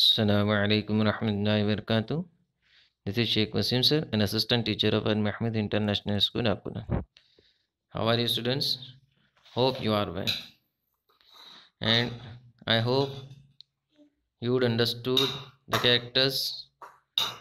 Assalamu alaikum warahmatullahi wabarakatuh. This is Sheikh Wasim sir, an assistant teacher of Al-Mahmud International School, Apuna. How are you students? Hope you are well. And I hope you would understood the characters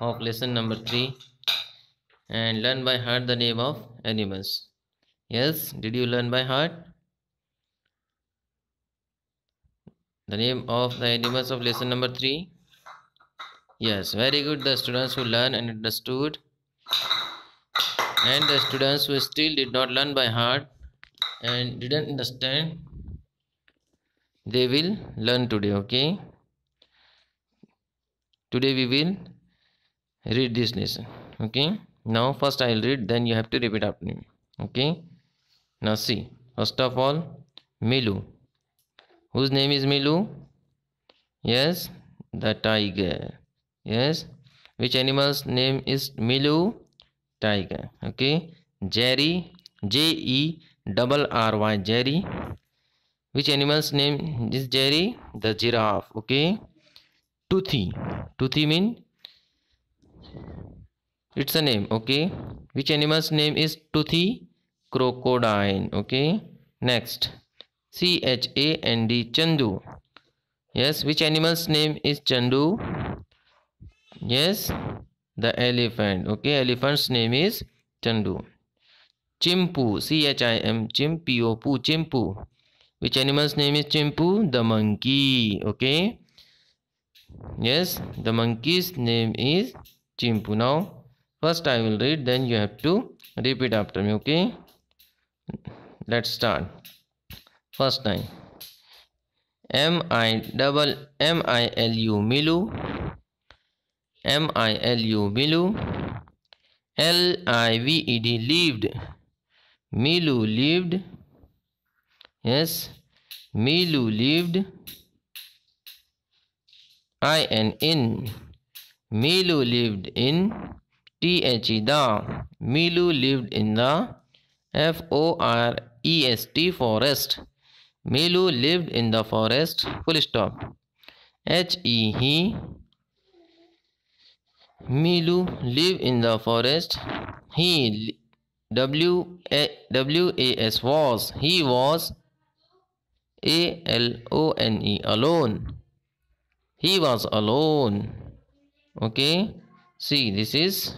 of lesson number 3 and learn by heart the name of animals. Yes, did you learn by heart the name of the animals of lesson number 3? Yes, very good. The students who learn and understood, and the students who still did not learn by heart and didn't understand, they will learn today. Okay, today we will read this lesson. Okay, now first I will read, then you have to repeat after me. Okay, now see, first of all, Milu. Whose name is Milu? Yes, the tiger. Yes, which animal's name is Milu? Tiger. Okay, Jerry, Jerry. Jerry. Which animal's name is Jerry? The giraffe. Okay, Toothy. Toothy mean it's a name. Okay, which animal's name is Toothy? Crocodile. Okay, next, Chand, Chandu. Yes, which animal's name is Chandu? Yes, the elephant. Okay, elephant's name is Chandu. Chimpu, Chimpu, Chimpu. Which animal's name is Chimpu? The monkey. Okay, yes, the monkey's name is Chimpu. Now first I will read, then you have to repeat after me. Okay, let's start. First time. Milu, Milu. Milu. Lived, lived. Milu lived. Yes, Milu lived. In. Milu lived in. The. Milu lived in the. Forest, forest. Milu lived in the forest. Full stop. He. Milu lived in the forest. He. Was. Was. He was. Alone. Alone. He was alone. Okay, see, this is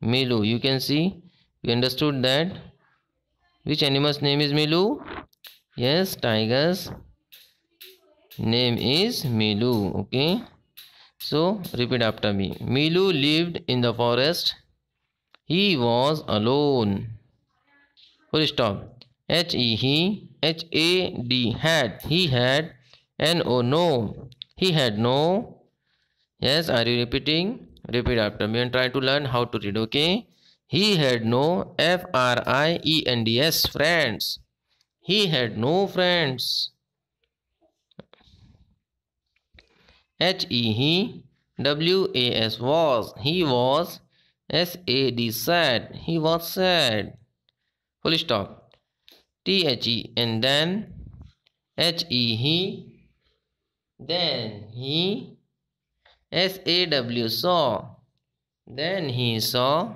Milu. You can see, we understood that. Which animal's name is Milu? Yes, tiger's name is Milu. Okay, so repeat after me. Milu lived in the forest. He was alone. Full stop. He. Had. He had. No. He had no. Yes, are you repeating? Repeat after me and try to learn how to read. Okay, he had no. Friends. Friends. He had no friends. He. Was. He was. Sad. He was sad. Full stop. And then. He. Then he. Saw. Then he saw.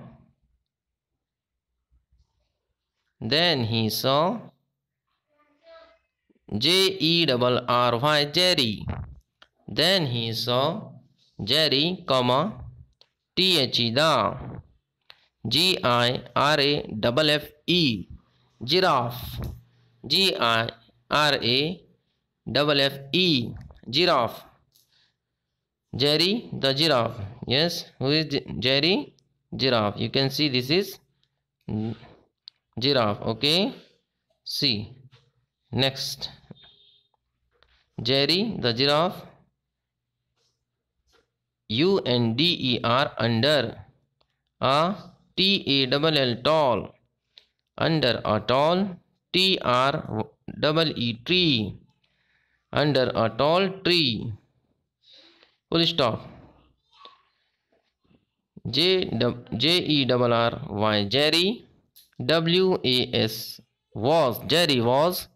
Then he saw. Jerry. Then he saw Jerry, comma, the. Giraffe. Giraffe. Giraffe. Jerry the giraffe. Yes, who is Jerry? Giraffe. You can see this is giraffe. Okay, see, next, Jerry the giraffe. Under. Tall. Under a tall. Tree. Under a tall tree. Full stop. Jerry. Jerry. Was. Jerry was.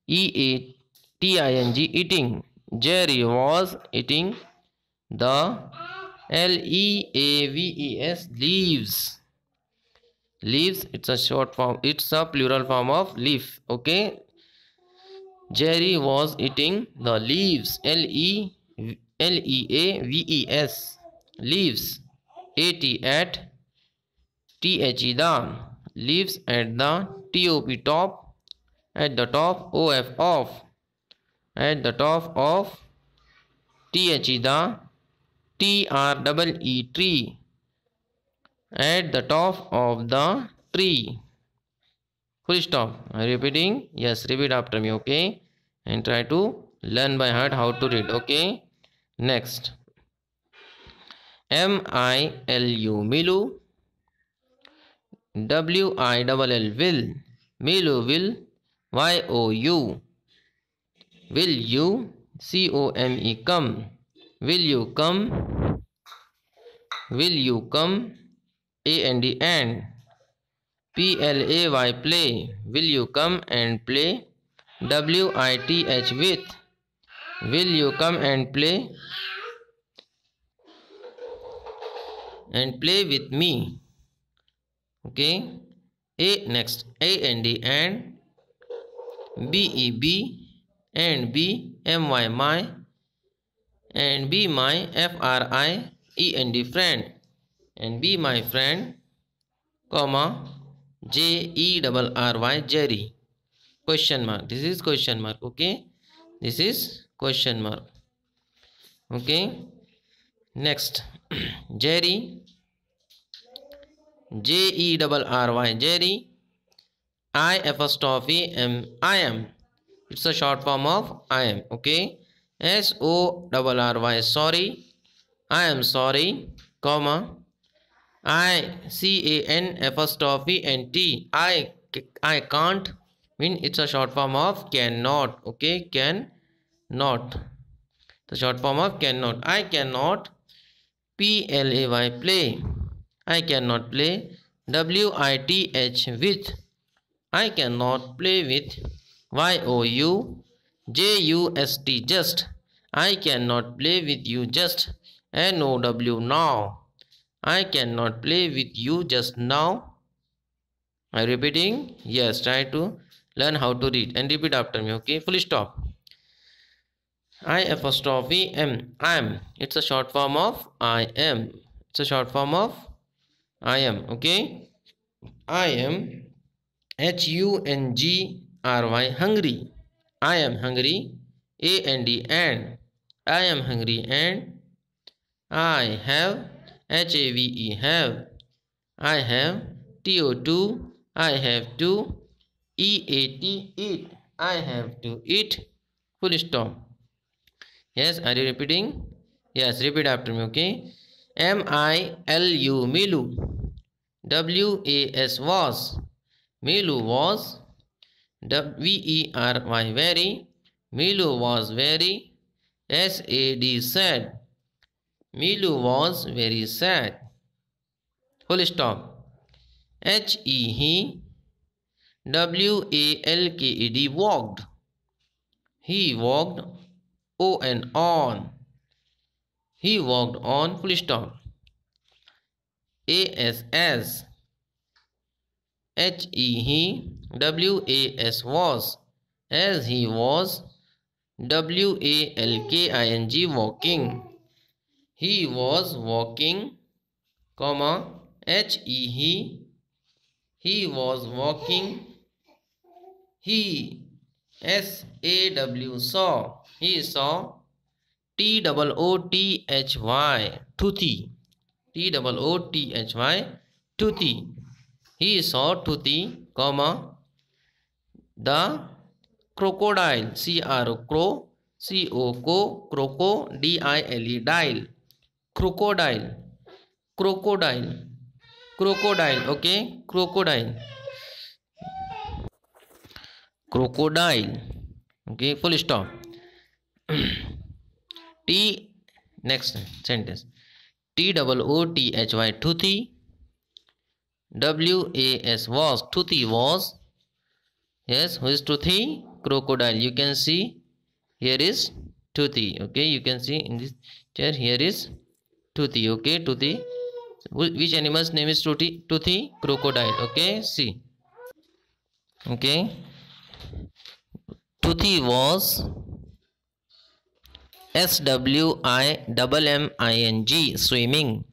Eating. Jerry was eating The Leaves, leaves. Leaves, it's a short form, it's a plural form of leaf. Okay, Jerry was eating the leaves. Leaves, leaves. At the, leaves at the top, at the top, off, at the top of, the tree, at the top of the tree. Full stop. Are you repeating? Yes, repeat after me, okay? And try to learn by heart how to read, okay? Next. Milu, Milu. Will, will. Milu will. You. Will you? Come. Will you come? Will you come? And. Play. Will you come and play? With. Will you come and play with me? Okay. Next. And and my, and be my, friend, and be my friend, comma, Jerry, question mark. This is question mark. Okay, this is question mark. Okay, next. Jerry, Jerry, Jerry. I am. It's a short form of I am. Okay, SORRY, sorry. I am sorry, comma, ICAN''NT, I can't, mean it's a short form of cannot. Okay, cannot, the short form of cannot. I cannot, play, I cannot play, with, I cannot play with, just, I cannot play with you just, now, I cannot play with you just now. Are you repeating? Yes, try to learn how to read and repeat after me. Okay, full stop. I am. It's a short form of I am. It's a short form of I am. Okay, I am, HUNGRY, hungry. I am hungry. And I am hungry, and I have, have. I have, TO2, I have to, eat, I have to eat. Full stop. Yes, are you repeating? Yes, repeat after me. Okay, MILU, Milu. Was, Milu was. VERY, very. Milu was very. SAD, sad. Milu was very sad. Full stop. he. WALKED, walked. He walked. on. He walked on. Full stop. ASS. he. was. As he was. WALKING, walking. He was walking, comma, he was walking. He, SAW, saw. He saw. TOOTHY, toothy. TOOTHY, toothy. He saw Toothy, comma, the crocodile, crocodile, crocodile, okay, crocodile, okay, full stop. Next sentence, TOOTHY, toothy. Was, toothy was. Yes, who is toothy? Crocodile. You can see here is Toothy. Okay, you can see in this chair here is Toothy. Okay, Toothy. Which animal's name is Toothy? Toothy? Crocodile. Okay, see. Okay, Toothy was SWIMMING, swimming.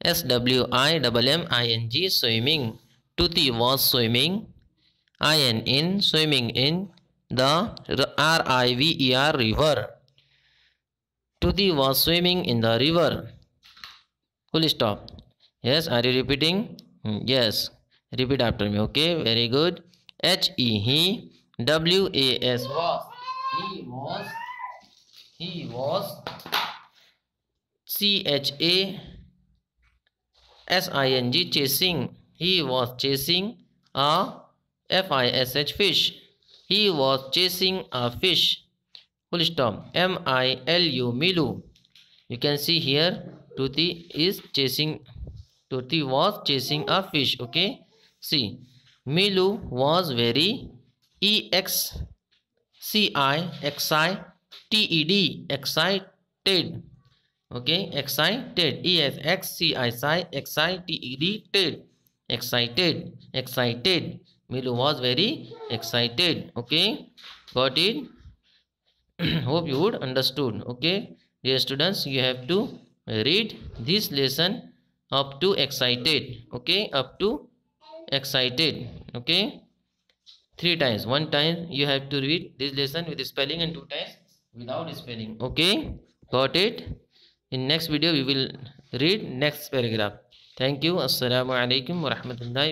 SWIMMING, swimming. Toothy was swimming. In, swimming in the RIVER, river. Toothy was swimming in the river. Full stop. Yes, are you repeating? Yes. Repeat after me. Okay, very good. He. WAS was. He was. CHASING, chasing. He was chasing a FISH, fish. He was chasing a fish. Full stop. MILU, Milu. You can see here Toothy was chasing a fish. Okay, see, Milu was very excited, excited. Okay, excited, excited. Milu was very excited. Okay, got it? Hope you would understood. Okay, dear students, you have to read this lesson up to excited. Okay, up to excited. Okay, 3 times. 1 time you have to read this lesson with spelling and 2 times without spelling. Okay, got it? In next video we will read next paragraph. Thank you. Assalamu alaikum wa rahmatullahi.